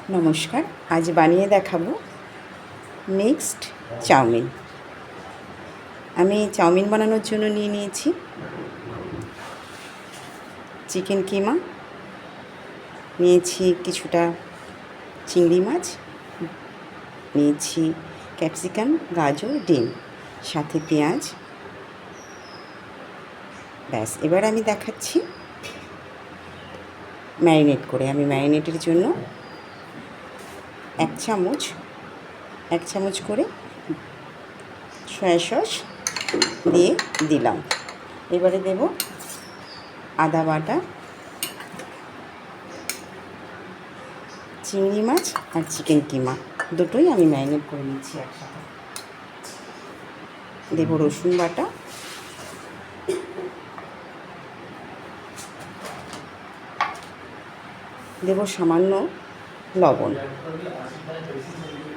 নমস্কার, আজ বানিয়ে দেখাবো মিক্সড চাউমিন। আমি চাউমিন বানানোর জন্য নিয়ে নিয়েছি চিকেন কিমা, নিয়েছি কিছুটা চিংড়ি মাছ, নিয়েছি ক্যাপসিকাম, গাজর, ডিম, সাথে পেঁয়াজ। ব্যাস, এবার আমি দেখাচ্ছি ম্যারিনেট করে। আমি ম্যারিনেটের জন্য এক চামচ করে সয়া সস দিয়ে দিলাম। এবারে দেব আদা বাটা, চিংড়ি মাছ আর চিকেন কিমা দুটোই আমি ম্যারিনেট করে নিচ্ছি একসাথে। দেব রসুন বাটা, দেব সামান্য লবণ।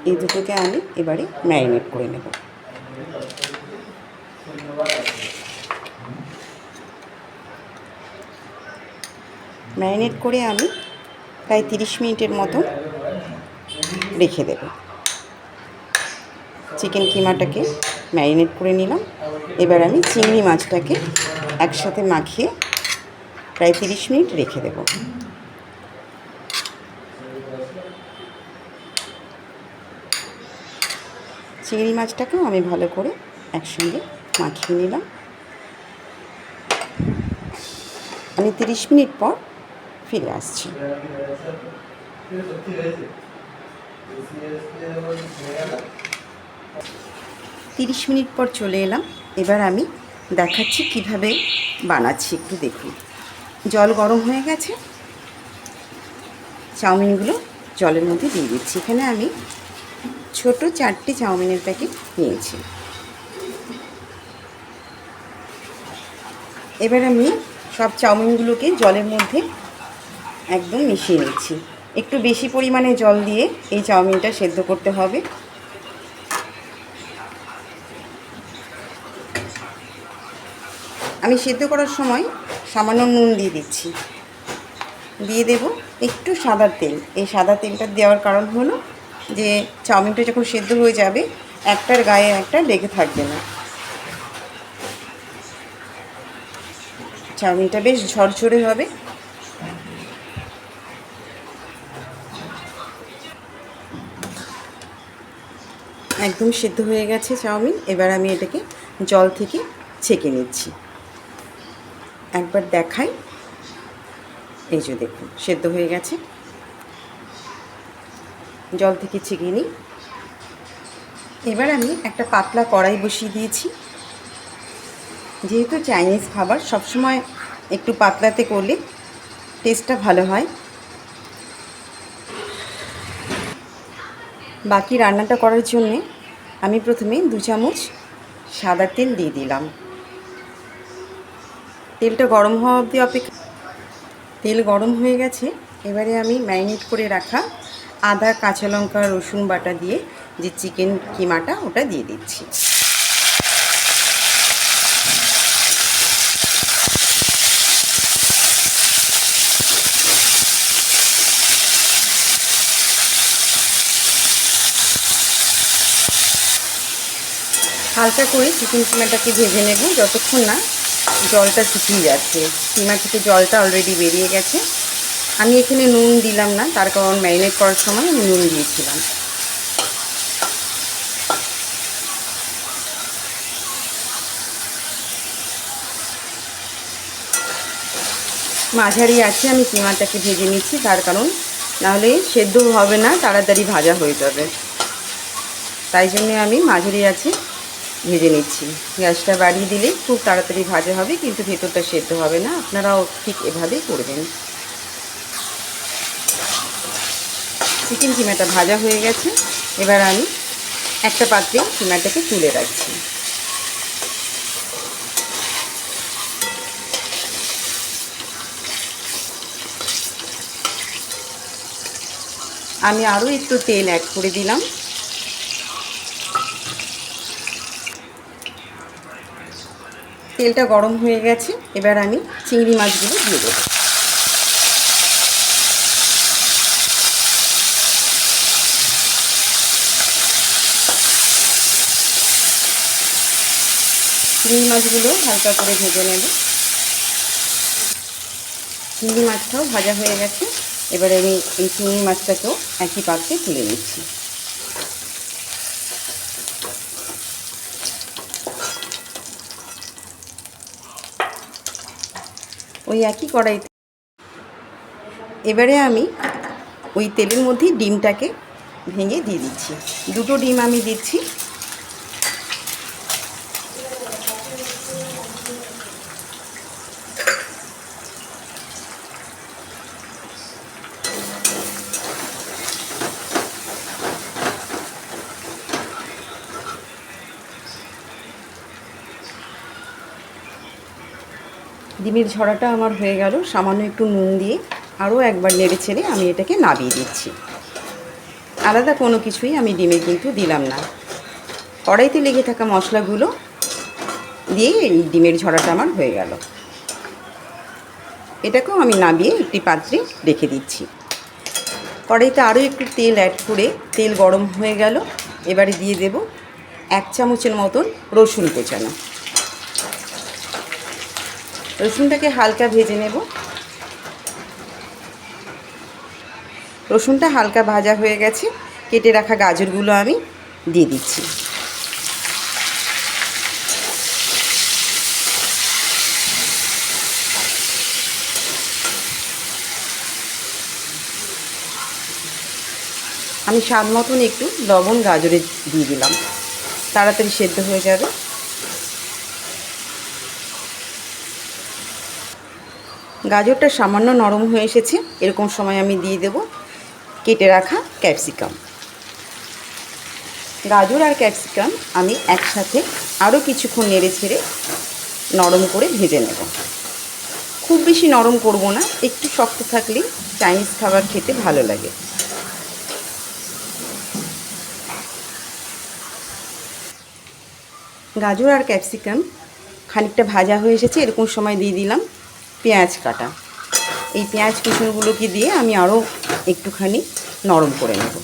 এই দুটোকে আমি এবারে ম্যারিনেট করে নেব। ম্যারিনেট করে আমি প্রায় 30 মিনিটের মতো রেখে দেব। চিকেন কিমাটাকে ম্যারিনেট করে নিলাম। এবার আমি চিংড়ি মাছটাকে একসাথে মাখিয়ে প্রায় 30 মিনিট রেখে দেব। চিংড়ি মাছটাকেও আমি ভালো করে একসঙ্গে মাখিয়ে নিলাম। আমি 30 মিনিট পর ফিরে আসছি। 30 মিনিট পর চলে এলাম। এবার আমি দেখাচ্ছি কিভাবে বানাচ্ছি, একটু দেখুন। জল গরম হয়ে গেছে, চাউমিনগুলো জলের মধ্যে দিয়ে দিচ্ছি। এখানে আমি ছোট 4টে চাউমিনের প্যাকেট নিয়েছি। এবার আমি সব চাউমিনগুলোকে জলের মধ্যে একদম মিশিয়ে নিচ্ছি। একটু বেশি পরিমাণে জল দিয়ে এই চাউমিনটা সেদ্ধ করতে হবে। আমি সেদ্ধ করার সময় সামান্য নুন দিয়ে দিচ্ছি। দিয়ে দেব একটু সাদা তেল। এই সাদা তেলটা দেওয়ার কারণ হলো যে চাউমিনটা যখন সেদ্ধ হয়ে যাবে একটার গায়ে একটা লেগে থাকবে না। চাউমিনটা বেশ ঝরঝরে হবে। একদম সেদ্ধ হয়ে গেছে চাউমিন। এবার আমি এটাকে জল থেকে ছেঁকে নিচ্ছি। একবার দেখাই, এই যে দেখুন সেদ্ধ হয়ে গেছে। জল থেকে ছেঁকে নিই। এবার আমি একটা পাতলা কড়াই বসিয়ে দিয়েছি। যেহেতু চাইনিজ খাবার সবসময় একটু পাতলাতে করলে টেস্টটা ভালো হয়। বাকি রান্নাটা করার জন্যে আমি প্রথমে 2 চামচ সাদা তেল দিয়ে দিলাম। তেলটা গরম হওয়া অবধি অপেক্ষা। তেল গরম হয়ে গেছে। এবারে আমি ম্যারিনেট করে রাখা আদা, কাঁচা লঙ্কা, রসুন বাটা দিয়ে যে চিকেন কিমাটা ওটা দিয়ে দিচ্ছি। হালকা করে চিকেন কিমাটাকে ভেজে নেব যতক্ষণ না জলটা শুকিয়ে যাচ্ছে। কিমা থেকে জলটা অলরেডি বেরিয়ে গেছে। আমি এখানে নুন দিলাম না, তার কারণ ম্যারিনেট করার সময় আমি নুন দিয়েছিলাম। মাঝারি আছে আমি কিমাটাকে ভেজে নিচ্ছি, তার কারণ নাহলে সেদ্ধ হবে না, তাড়াতাড়ি ভাজা হয়ে যাবে। তাই জন্য আমি মাঝারি আছে ভেজে নিচ্ছি। গ্যাসটা বাড়িয়ে দিলে খুব তাড়াতাড়ি ভাজা হবে, কিন্তু ভেতরটা সেদ্ধ হবে না। আপনারাও ঠিক এভাবেই করবেন। চিকেন কিমাটা ভাজা হয়ে গেছে। এবার আমি একটা পাত্রে কিমাটাকে তুলে রাখছি। আমি আরও একটু তেল অ্যাড করে দিলাম। তেলটা গরম হয়ে গেছে। এবার আমি চিংড়ি মাছগুলো দিয়ে দেবো। চিংড়ি মাছগুলো হালকা করে ভেজে নেব। চিংড়ি মাছটাও ভাজা হয়ে গেছে। এবারে আমি এই চিংড়ি মাছটাকেও একই পাত্রে তুলে নিচ্ছি। ওই একই কড়াইতে এবারে আমি ওই তেলের মধ্যে ডিমটাকে ভেঙে দিয়ে দিচ্ছি। দুটো ডিম আমি দিচ্ছি। ডিমের ঝরাটা আমার হয়ে গেল। সামান্য একটু নুন দিয়ে আরও একবার নেড়ে ছেড়ে আমি এটাকে নাবিয়ে দিচ্ছি। আলাদা কোনো কিছুই আমি ডিমে কিন্তু দিলাম না। কড়াইতে লেগে থাকা মশলাগুলো দিয়ে এই ডিমের ঝরাটা আমার হয়ে গেল। এটাকেও আমি নাবিয়ে একটি পাত্রে রেখে দিচ্ছি। কড়াইতে আরও একটু তেল অ্যাড করে তেল গরম হয়ে গেল। এবারে দিয়ে দেব 1 চামচের মতন রসুন কোচানো। রসুনটাকে হালকা ভেজে নেব। রসুনটা হালকা ভাজা হয়ে গেছে। কেটে রাখা গাজরগুলো আমি দিয়ে দিচ্ছি। আমি স্বাদ মতন একটু লবণ গাজরে দিয়ে দিলাম, তাড়াতাড়ি সেদ্ধ হয়ে যাবে। গাজরটা সামান্য নরম হয়ে এসেছে। এরকম সময় আমি দিয়ে দেব কেটে রাখা ক্যাপসিকাম। গাজর আর ক্যাপসিকাম আমি একসাথে আরও কিছুক্ষণ নেড়ে ছেড়ে নরম করে ভেজে নেব। খুব বেশি নরম করব না, একটু শক্ত থাকলেই চাইনিজ খাবার খেতে ভালো লাগে। গাজর আর ক্যাপসিকাম খানিকটা ভাজা হয়ে এসেছে। এরকম সময় দিয়ে দিলাম পেঁয়াজ কাটা। এই পেঁয়াজ কুচুরগুলোকে দিয়ে আমি আরও একটুখানি নরম করে নেব।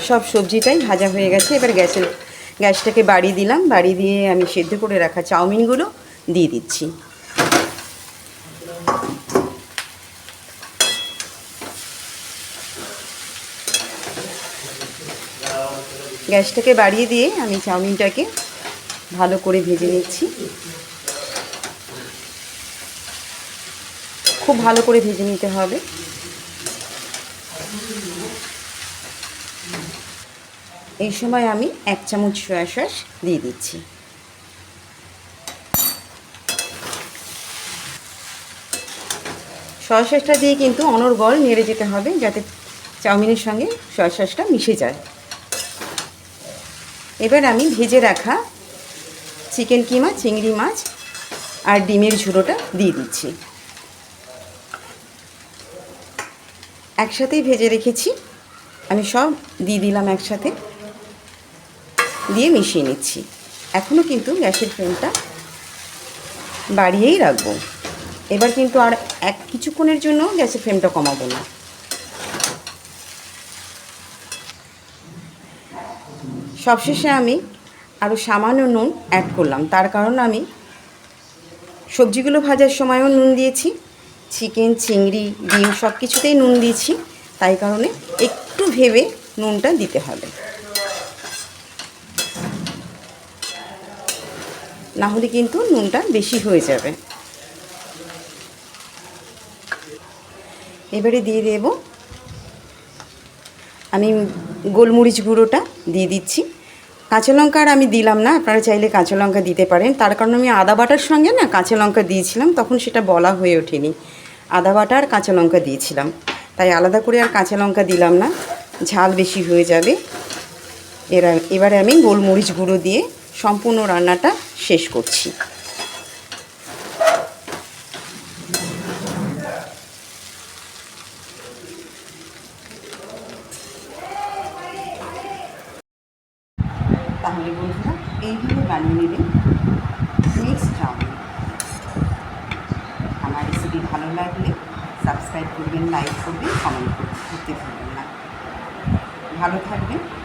সব সবজিটাই ভাজা হয়ে গেছে। এবার গ্যাসটাকে বাড়িয়ে দিলাম। বাড়িয়ে দিয়ে আমি সেদ্ধ করে রাখা চাউমিনগুলো দিয়ে দিচ্ছি। গ্যাসটাকে বাড়িয়ে দিয়ে আমি চাউমিনটাকে ভালো করে ভেজে নিচ্ছি। খুব ভালো করে ভেজে নিতে হবে। এই সময় আমি 1 চামচ সয়া সস দিয়ে দিচ্ছি। সয়া সসটা দিয়ে কিন্তু অনর্গল নেড়ে যেতে হবে, যাতে চাউমিনের সঙ্গে সয়া সসটা মিশে যায়। এবার আমি ভেজে রাখা চিকেন কিমা, চিংড়ি মাছ আর ডিমের ঝুড়োটা দিয়ে দিচ্ছি। একসাথেই ভেজে রেখেছি, আমি সব দিয়ে দিলাম একসাথে, দিয়ে মিশিয়ে নিচ্ছি। এখনও কিন্তু গ্যাসের ফ্লেমটা বাড়িয়েই রাখবো। এবার কিন্তু আর কিছুক্ষণের জন্য গ্যাসের ফ্লেমটা কমাবো না। সবশেষে আমি আরও সামান্য নুন অ্যাড করলাম, তার কারণ আমি সবজিগুলো ভাজার সময়ও নুন দিয়েছি, চিকেন, চিংড়ি, ডিম সব কিছুতেই নুন দিয়েছি, তাই কারণে একটু ভেবে নুনটা দিতে হবে, না হলে কিন্তু নুনটা বেশি হয়ে যাবে। এবারে দিয়ে দেব আমি গোলমরিচ গুঁড়োটা দিয়ে দিচ্ছি। কাঁচা লঙ্কা আর আমি দিলাম না, আপনারা চাইলে কাঁচা লঙ্কা দিতে পারেন, তার কারণ আমি আদা বাটার সঙ্গে না কাঁচা লঙ্কা দিয়েছিলাম, তখন সেটা বলা হয়ে ওঠেনি। আদা বাটা আর কাঁচা লঙ্কা দিয়েছিলাম, তাই আলাদা করে আর কাঁচা লঙ্কা দিলাম না, ঝাল বেশি হয়ে যাবে। এবারে আমি গোলমরিচ গুঁড়ো দিয়ে সম্পূর্ণ রান্নাটা শেষ করছি। তাহলে বন্ধুরা এইভাবে বানিয়ে নেবেন মিক্সড চাউমিন। আমার রেসিপি ভালো লাগলে সাবস্ক্রাইব করবেন, লাইক করবেন, কমেন্ট করতে ভুলবেন না। ভালো থাকবেন।